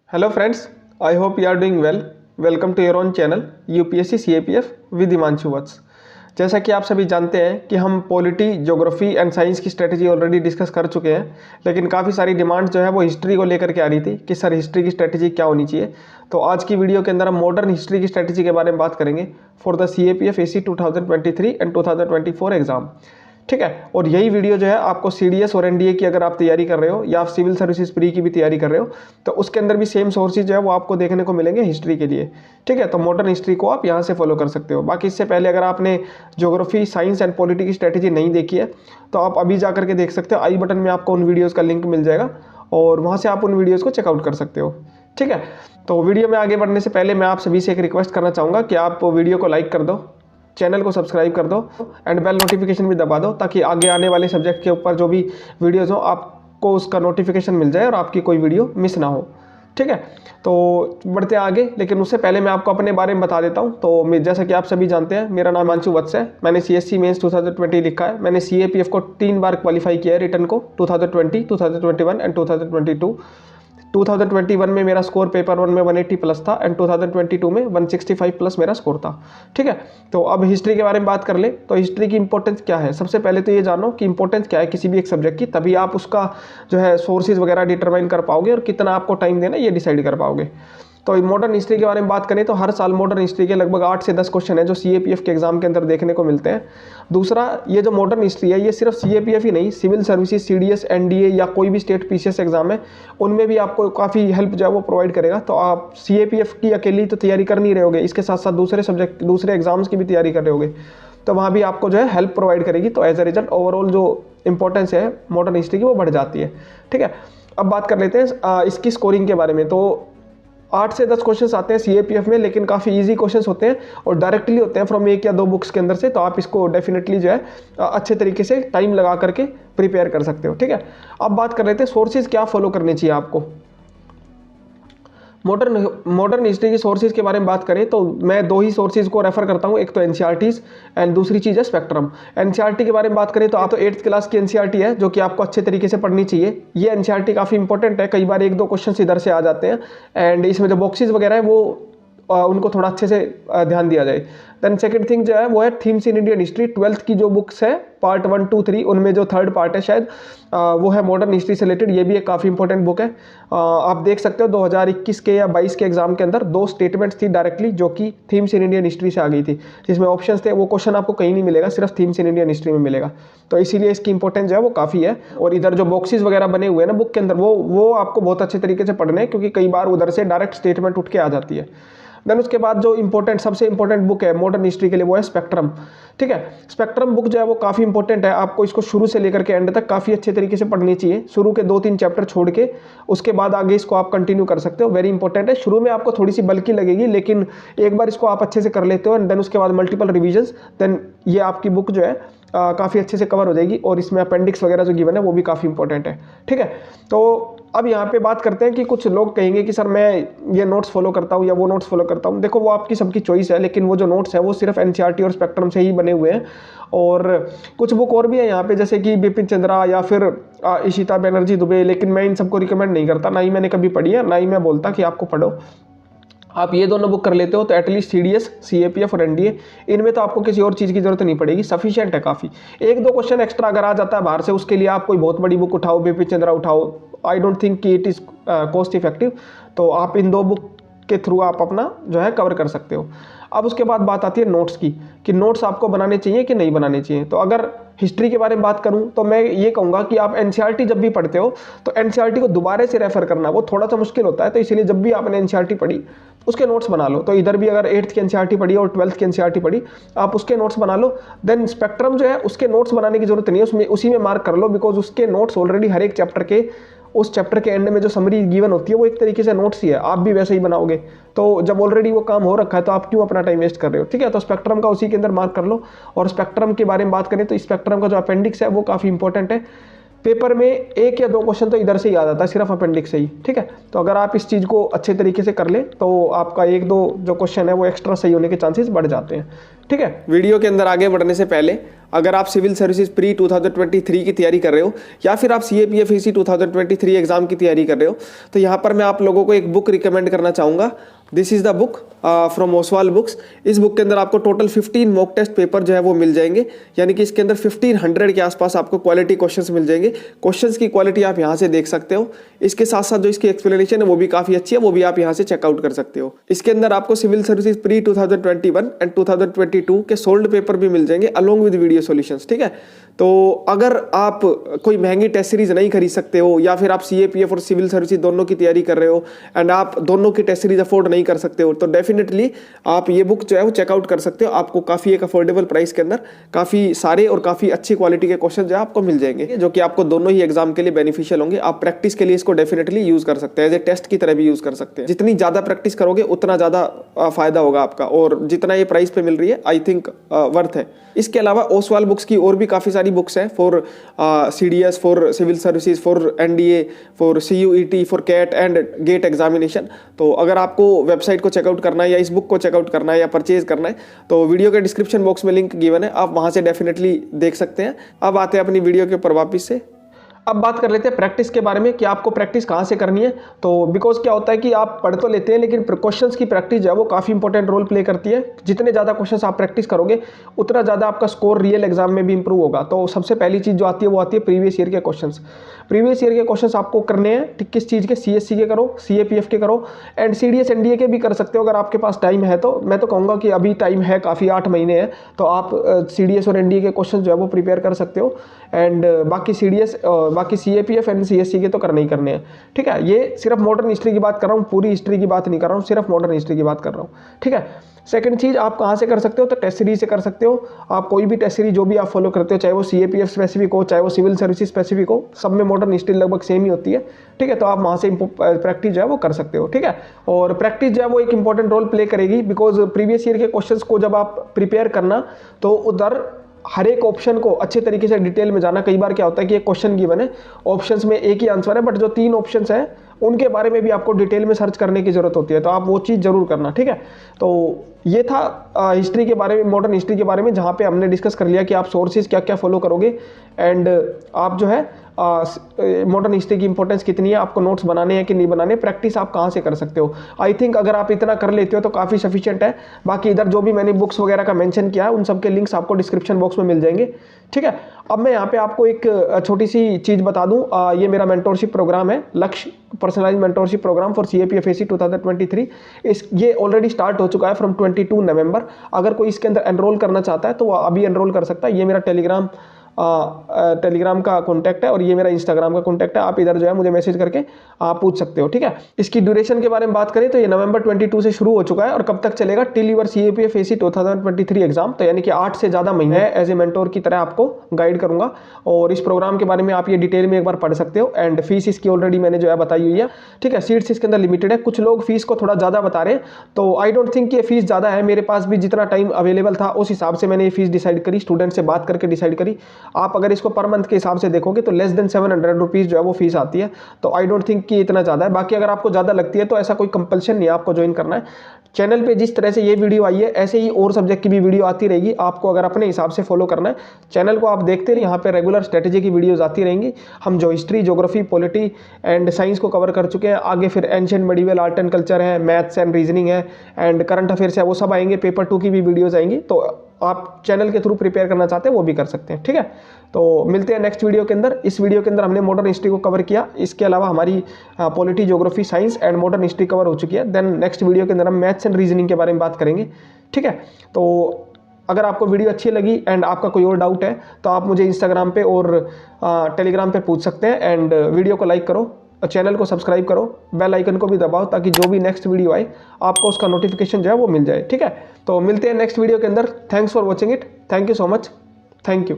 Hello friends, I hope you are doing well. Welcome to your own channel UPSC CAPF with Himanshu वत्स। जैसा कि आप सभी जानते हैं कि हम पॉलिटी, ज्योग्राफी एंड साइंस की स्ट्रेटजी ऑलरेडी डिस्कस कर चुके हैं, लेकिन काफ़ी सारी डिमांड्स जो है वो हिस्ट्री को लेकर के आ रही थी कि सर हिस्ट्री की स्ट्रेटजी क्या होनी चाहिए। तो आज की वीडियो के अंदर हम मॉडर्न हिस्ट्री की स्ट्रेटजी के बारे में बात करेंगे for the CAPF AC 2023 and 2024 exam. ठीक है, और यही वीडियो जो है आपको CDS और NDA की अगर आप तैयारी कर रहे हो या आप सिविल सर्विसेज प्री की भी तैयारी कर रहे हो तो उसके अंदर भी सेम सोर्सेज जो है वो आपको देखने को मिलेंगे हिस्ट्री के लिए। ठीक है, तो मॉडर्न हिस्ट्री को आप यहाँ से फॉलो कर सकते हो। बाकी इससे पहले अगर आपने ज्योग्राफी, साइंस एंड पॉलिटी की स्ट्रेटजी नहीं देखी है तो आप अभी जा करके देख सकते हो। आई बटन में आपको उन वीडियोज़ का लिंक मिल जाएगा और वहाँ से आप उन वीडियोज़ को चेकआउट कर सकते हो। ठीक है, तो वीडियो में आगे बढ़ने से पहले मैं आप सभी से एक रिक्वेस्ट करना चाहूँगा कि आप वीडियो को लाइक कर दो, चैनल को सब्सक्राइब कर दो एंड बेल नोटिफिकेशन भी दबा दो ताकि आगे आने वाले सब्जेक्ट के ऊपर जो भी वीडियोज़ हो आपको उसका नोटिफिकेशन मिल जाए और आपकी कोई वीडियो मिस ना हो। ठीक है, तो बढ़ते हैं आगे, लेकिन उससे पहले मैं आपको अपने बारे में बता देता हूं। तो जैसा कि आप सभी जानते हैं, मेरा नाम हिमांशु वत्स है। मैंने CSC मेंस 2020 लिखा है। मैंने CAPF को 3 बार क्वालिफाई किया है रिटर्न को, 2020, 2021 एंड 2022। 2021 में मेरा स्कोर पेपर 1 में 180 प्लस था एंड 2022 में 165 प्लस मेरा स्कोर था। ठीक है, तो अब हिस्ट्री के बारे में बात कर ले तो हिस्ट्री की इंपॉर्टेंस क्या है। सबसे पहले तो ये जानो कि इंपॉर्टेंस क्या है किसी भी एक सब्जेक्ट की, तभी आप उसका जो है सोर्सेज वगैरह डिटरमाइन कर पाओगे और कितना आपको टाइम देना ये डिसाइड कर पाओगे। तो मॉडर्न हिस्ट्री के बारे में बात करें तो हर साल मॉडर्न हिस्ट्री के लगभग 8 से 10 क्वेश्चन है जो CAPF के एग्जाम के अंदर देखने को मिलते हैं। दूसरा, ये जो मॉडर्न हिस्ट्री है ये सिर्फ CAPF ही नहीं, सिविल सर्विसेज, CDS, NDA या कोई भी स्टेट PCS एग्जाम है उनमें भी आपको काफ़ी हेल्प जो है वो प्रोवाइड करेगा। तो आप CAPF की अकेली तो तैयारी कर नहीं रहे होगे, इसके साथ साथ दूसरे सब्जेक्ट, दूसरे एग्जाम्स की भी तैयारी कर रहे होगे, तो वहाँ भी आपको जो है हेल्प प्रोवाइड करेगी। तो एज अ रिजल्ट ओवरऑल जो इंपॉर्टेंस है मॉडर्न हिस्ट्री की वो बढ़ जाती है। ठीक है, अब बात कर लेते हैं इसकी स्कोरिंग के बारे में। तो 8 से 10 क्वेश्चंस आते हैं CAPF में, लेकिन काफ़ी इजी क्वेश्चंस होते हैं और डायरेक्टली होते हैं फ्रॉम 1 या 2 बुक्स के अंदर से। तो आप इसको डेफिनेटली जो है अच्छे तरीके से टाइम लगा करके प्रिपेयर कर सकते हो। ठीक है, अब बात कर लेते हैं सोर्सेज क्या फॉलो करने चाहिए आपको। मॉडर्न हिस्ट्री की सोर्सेज के बारे में बात करें तो मैं 2 ही सोर्सेज को रेफर करता हूं, एक तो NCERTs एंड दूसरी चीज़ है स्पेक्ट्रम। NCERT के बारे में बात करें तो आप तो 8th क्लास की NCERT है जो कि आपको अच्छे तरीके से पढ़नी चाहिए। ये NCERT काफ़ी इंपॉर्टेंट है, कई बार 1-2 क्वेश्चन इधर से आ जाते हैं एंड इसमें जो बॉक्सेज वगैरह है वो उनको थोड़ा अच्छे से ध्यान दिया जाए। देन सेकंड थिंग जो है वो है themes in Indian history. 12th की जो बुक्स है पार्ट 1, 2, 3 उनमें जो 3rd पार्ट है शायद वो है मॉडर्न हिस्ट्री से रिलेटेड। ये भी एक काफ़ी इंपॉर्टेंट बुक है। आप देख सकते हो 2021 के या 22 के एग्जाम के अंदर 2 स्टेटमेंट्स थी डायरेक्टली जो कि थीम्स इन इंडियन हिस्ट्री से आ गई थी, जिसमें ऑप्शंस थे। वो क्वेश्चन आपको कहीं नहीं मिलेगा, सिर्फ थीम्स इन इंडियन हिस्ट्री में मिलेगा। तो इसीलिए इसकी इंपॉर्टेंस जो है वो काफ़ी है। और इधर जो बॉक्सेस वगैरह बने हुए हैं ना बुक के अंदर वो आपको बहुत अच्छे तरीके से पढ़ने हैं, क्योंकि कई बार उधर से डायरेक्ट स्टेटमेंट उठ के आ जाती है। देन उसके बाद जो सबसे इंपॉर्टेंट बुक है मॉडर्न हिस्ट्री के लिए वो है स्पेक्ट्रम। ठीक है, स्पेक्ट्रम बुक जो है वो काफ़ी इंपॉर्टेंट है। आपको इसको शुरू से लेकर के एंड तक काफ़ी अच्छे तरीके से पढ़नी चाहिए। शुरू के 2-3 चैप्टर छोड़ के उसके बाद आगे इसको आप कंटिन्यू कर सकते हो। वेरी इंपॉर्टेंट है। शुरू में आपको थोड़ी सी बल्कि लगेगी, लेकिन एक बार इसको आप अच्छे से कर लेते हो एंड देन उसके बाद मल्टीपल रिविजन्स, देन ये आपकी बुक जो है काफ़ी अच्छे से कवर हो जाएगी। और इसमें अपेंडिक्स वगैरह जो गिवन है वो भी काफ़ी इंपॉर्टेंट है। ठीक है, तो अब यहाँ पे बात करते हैं कि कुछ लोग कहेंगे कि सर मैं ये नोट्स फॉलो करता हूँ या वो नोट्स फॉलो करता हूँ। देखो वो आपकी सबकी चॉइस है, लेकिन वो जो नोट्स है वो सिर्फ NCERT और स्पेक्ट्रम से ही बने हुए हैं। और कुछ बुक और भी है यहाँ पे जैसे कि बिपिन चंद्रा या फिर इशिता बनर्जी दुबे, लेकिन मैं इन सबको रिकमेंड नहीं करता, ना ही मैंने कभी पढ़ी है, ना ही मैं बोलता कि आपको पढ़ो। आप ये दोनों बुक कर लेते हो तो एटलीस्ट CDS, CAPF और NDA इनमें तो आपको किसी और चीज़ की जरूरत नहीं पड़ेगी, सफिशिएंट है काफ़ी। 1-2 क्वेश्चन एक्स्ट्रा अगर आ जाता है बाहर से, उसके लिए आप कोई बहुत बड़ी बुक उठाओ, बिपिन चंद्रा उठाओ, आई डोंट थिंक कि इट इज़ कॉस्ट इफेक्टिव। तो आप इन 2 बुक के थ्रू आप अपना जो है कवर कर सकते हो। अब उसके बाद बात आती है नोट्स की, कि नोट्स आपको बनाने चाहिए कि नहीं बनाने चाहिए। तो अगर हिस्ट्री के बारे में बात करूं तो मैं ये कहूँगा कि आप NCERT जब भी पढ़ते हो तो NCERT को दोबारा से रेफर करना वो थोड़ा सा मुश्किल होता है। तो इसीलिए जब भी आपने NCERT पढ़ी उसके नोट्स बना लो। तो इधर भी अगर 8th की NCERT पढ़ी और 12th की NCERT पढ़ी, आप उसके नोट्स बना लो। देन स्पेक्ट्रम जो है उसके नोट्स बनाने की जरूरत नहीं है, उसमें उसी में मार्क कर लो, बिकॉज उसके नोट्स ऑलरेडी हर एक चैप्टर के उस चैप्टर के एंड में जो समरी गिवन होती है वो एक तरीके से नोट्स ही है, आप भी वैसे ही बनाओगे। तो जब ऑलरेडी वो काम हो रखा है तो आप क्यों अपना टाइम वेस्ट कर रहे हो। ठीक है, तो स्पेक्ट्रम का उसी के अंदर मार्क कर लो। और स्पेक्ट्रम के बारे में बात करें तो स्पेक्ट्रम का जो अपेंडिक्स है वो काफ़ी इंपॉर्टेंट है। पेपर में 1 या 2 क्वेश्चन तो इधर से ही आ जाता है, सिर्फ अपेंडिक्स से ही, ठीक है। तो अगर आप इस चीज़ को अच्छे तरीके से कर लें तो आपका 1-2 जो क्वेश्चन है वो एक्स्ट्रा सही होने के चांसेस बढ़ जाते हैं, ठीक है। वीडियो के अंदर आगे बढ़ने से पहले अगर आप सिविल सर्विसेज प्री 2023 की तैयारी कर रहे हो या फिर आप CAPF-AC 2023 एग्जाम की तैयारी कर रहे हो, तो यहाँ पर मैं आप लोगों को एक बुक रिकमेंड करना चाहूँगा। This is the book from Oswal books. इस बुक के अंदर आपको टोटल 15 मॉक टेस्ट पेपर जो है वो मिल जाएंगे, यानी कि इसके अंदर 1500 के आसपास आपको क्वालिटी क्वेश्चंस मिल जाएंगे। क्वेश्चंस की क्वालिटी आप यहाँ से देख सकते हो। इसके साथ साथ जो इसकी एक्सप्लेनेशन है वो भी काफ़ी अच्छी है, वो भी आप यहाँ से चेकआउट कर सकते हो। इसके अंदर आपको सिविल सर्विसेज प्री 2021 एंड 2022 के सोल्ड पेपर भी मिल जाएंगे अलॉन्ग विद वीडियो सॉल्यूशंस, ठीक है। तो अगर आप कोई महंगी टेस्ट सीरीज नहीं खरीद सकते हो या फिर आप CAPF और सिविल सर्विसेज दोनों की तैयारी कर रहे हो एंड आप दोनों की टेस्ट सीरीज अफोर्ड नहीं कर सकते हो, तो डेफिनेटली आप ये बुक जो है वो चेकआउट कर सकते हो। आपको काफ़ी एक अफोर्डेबल प्राइस के अंदर काफ़ी सारे और काफ़ी अच्छी क्वालिटी के क्वेश्चन जो है आपको मिल जाएंगे, जो कि आपको दोनों ही एग्जाम के लिए बेनिफिशियल होंगे। आप प्रैक्टिस के लिए इसको डेफिनेटली यूज कर सकते हैं, एज ए टेस्ट की तरह भी यूज कर सकते हैं। जितनी ज़्यादा प्रैक्टिस करोगे उतना ज़्यादा फायदा होगा आपका, और जितना ये प्राइस पे मिल रही है आई थिंक वर्थ है। इसके अलावा ओसवाल बुक्स की और भी काफ़ी सारी बुक्स हैं for CDS, for civil services, for NDA, for CUET, for CAT and GATE examination. तो अगर आपको वेबसाइट को चेकआउट करना है या इस बुक को चेकआउट करना है या परचेज करना है तो वीडियो के डिस्क्रिप्शन बॉक्स में लिंक गिवन है, आप वहाँ से डेफिनेटली देख सकते हैं। अब आते हैं अपनी वीडियो के ऊपर वापिस से। अब बात कर लेते हैं प्रैक्टिस के बारे में कि आपको प्रैक्टिस कहाँ से करनी है। तो बिकॉज क्या होता है कि आप पढ़ तो लेते हैं लेकिन क्वेश्चंस की प्रैक्टिस जो है वो काफ़ी इंपॉर्टेंट रोल प्ले करती है। जितने ज़्यादा क्वेश्चंस आप प्रैक्टिस करोगे उतना ज़्यादा आपका स्कोर रियल एग्जाम में भी इंप्रूव होगा। तो सबसे पहली चीज़ जो आती है वो आती है प्रीवियस ईयर के क्वेश्चंस। प्रीवियस ईयर के क्वेश्चंस आपको करने हैं, ठीक किस चीज़ के, CSC के करो, CAPF के करो एंड CDS NDA के भी कर सकते हो अगर आपके पास टाइम है तो। मैं तो कहूँगा कि अभी टाइम है काफ़ी, 8 महीने हैं, तो आप CDS और NDA के क्वेश्चन जो है वो प्रिपेयर कर सकते हो। एंड बाकी बाकी CAPF एंड CSC के तो करने ही करने हैं, ठीक है। ये सिर्फ मॉडर्न हिस्ट्री की बात कर रहा हूँ, पूरी हिस्ट्री की बात नहीं कर रहा हूँ, सिर्फ मॉडर्न हिस्ट्री की बात कर रहा हूँ, ठीक है। सेकंड चीज़ आप कहाँ से कर सकते हो, तो टेस्ट सीरीज से कर सकते हो। आप कोई भी टेस्ट सीरीज जो भी आप फॉलो करते हो, चाहे वो CAPF स्पेसिफिक हो, चाहे वो सिविल सर्विसेज स्पेसिफिक हो, सब में मॉडर्न हिस्ट्री लगभग सेम ही होती है, ठीक है। तो आप वहाँ से प्रैक्टिस जो है वो कर सकते हो, ठीक है। और प्रैक्टिस जो है वो एक इंपॉर्टेंट रोल प्ले करेगी, बिकॉज प्रीवियस ईयर के क्वेश्चंस को जब आप प्रिपेयर करना तो उधर हर एक ऑप्शन को अच्छे तरीके से डिटेल में जाना। कई बार क्या होता है कि एक क्वेश्चन गिवन है, ऑप्शंस में एक ही आंसर है, बट जो 3 ऑप्शंस हैं उनके बारे में भी आपको डिटेल में सर्च करने की जरूरत होती है, तो आप वो चीज़ जरूर करना, ठीक है। तो ये था हिस्ट्री के बारे में, मॉडर्न हिस्ट्री के बारे में, जहाँ पे हमने डिस्कस कर लिया कि आप सोर्सेज क्या क्या फॉलो करोगे एंड आप जो है मॉडर्न हिस्ट्री की इंपॉर्टेंस कितनी है, आपको नोट्स बनाने हैं कि नहीं बनाने, प्रैक्टिस आप कहाँ से कर सकते हो। आई थिंक अगर आप इतना कर लेते हो तो काफ़ी सफिशिएंट है। बाकी इधर जो भी मैंने बुक्स वगैरह का मेंशन किया है उन सब के लिंक्स आपको डिस्क्रिप्शन बॉक्स में मिल जाएंगे, ठीक है। अब मैं यहाँ पे आपको एक छोटी सी चीज़ बता दूँ, ये मेरा मेंटोरशिप प्रोग्राम है, लक्ष्य personalise mentorship programme for CAPF-AC 2023। ये ऑलरेडी स्टार्ट हो चुका है फ्रॉम 22 नवंबर। अगर कोई इसके अंदर एनरोल करना चाहता है तो वो अभी एनरोल कर सकता है। ये मेरा टेलीग्राम का कॉन्टैक्ट है और ये मेरा इंस्टाग्राम का कॉन्टैक्ट है। आप इधर जो है मुझे मैसेज करके आप पूछ सकते हो, ठीक है। इसकी ड्यूरेशन के बारे में बात करें तो ये नवंबर 22 से शुरू हो चुका है और कब तक चलेगा, टिल यूर CAPF-AC 2023 एग्जाम, तो यानी कि 8 से ज़्यादा महीने एज ए मेंटोर की तरह आपको गाइड करूंगा। और इस प्रोग्राम के बारे में आप ये डिटेल में एक बार पढ़ सकते हो। एंड फीस इसकी ऑलरेडी मैंने जो है बताई हुई है, ठीक है। सीट्स इसके अंदर लिमिटेड है, कुछ लोग फीस को थोड़ा ज़्यादा बता रहे हैं, तो आई डोंट थिंक ये फीस ज़्यादा है। मेरे पास भी जितना टाइम अवेलेबल था उस हिसाब से मैंने ये फीस डिसाइड करी, स्टूडेंट से बात करके डिसाइड करी। आप अगर इसको मंथ के हिसाब से देखोगे तो लेस देन 700 रुपीज़ जो है वो फीस आती है, तो आई डोंट थिंक कि इतना ज़्यादा है। बाकी अगर आपको ज़्यादा लगती है तो ऐसा कोई कंपल्शन नहीं है आपको ज्वाइन करना है। चैनल पे जिस तरह से ये वीडियो आई है ऐसे ही और सब्जेक्ट की भी वीडियो आती रहेगी, आपको अगर अपने हिसाब से फॉलो करना है। चैनल को आप देखते रहिए, यहाँ पे रेगुलर स्ट्रेटेजी की वीडियोस आती रहेंगी। हम जो history, geography, polity and science को कवर कर चुके हैं, आगे फिर ancient medieval, art and culture है, मैथ्स एंड रीजनिंग है एंड करंट अफेयर्स है, वो सब आएंगे। पेपर 2 की भी वीडियोज़ आएंगी, तो आप चैनल के थ्रू प्रिपेयर करना चाहते हैं वो भी कर सकते हैं, ठीक है। तो मिलते हैं नेक्स्ट वीडियो के अंदर। इस वीडियो के अंदर हमने मॉडर्न हिस्ट्री को कवर किया, इसके अलावा हमारी polity, geography, science and modern history cover हो चुकी है। देन नेक्स्ट वीडियो के अंदर हम मैथ्स एंड रीजनिंग के बारे में बात करेंगे, ठीक है। तो अगर आपको वीडियो अच्छी लगी एंड आपका कोई और डाउट है तो आप मुझे इंस्टाग्राम पे और टेलीग्राम पे पूछ सकते हैं। एंड वीडियो को लाइक करो, चैनल को सब्सक्राइब करो, बेल आइकन को भी दबाओ ताकि जो भी नेक्स्ट वीडियो आए आपको उसका नोटिफिकेशन जो है वो मिल जाए, ठीक है। तो मिलते हैं नेक्स्ट वीडियो के अंदर। Thanks for watching it, thank you so much, thank you.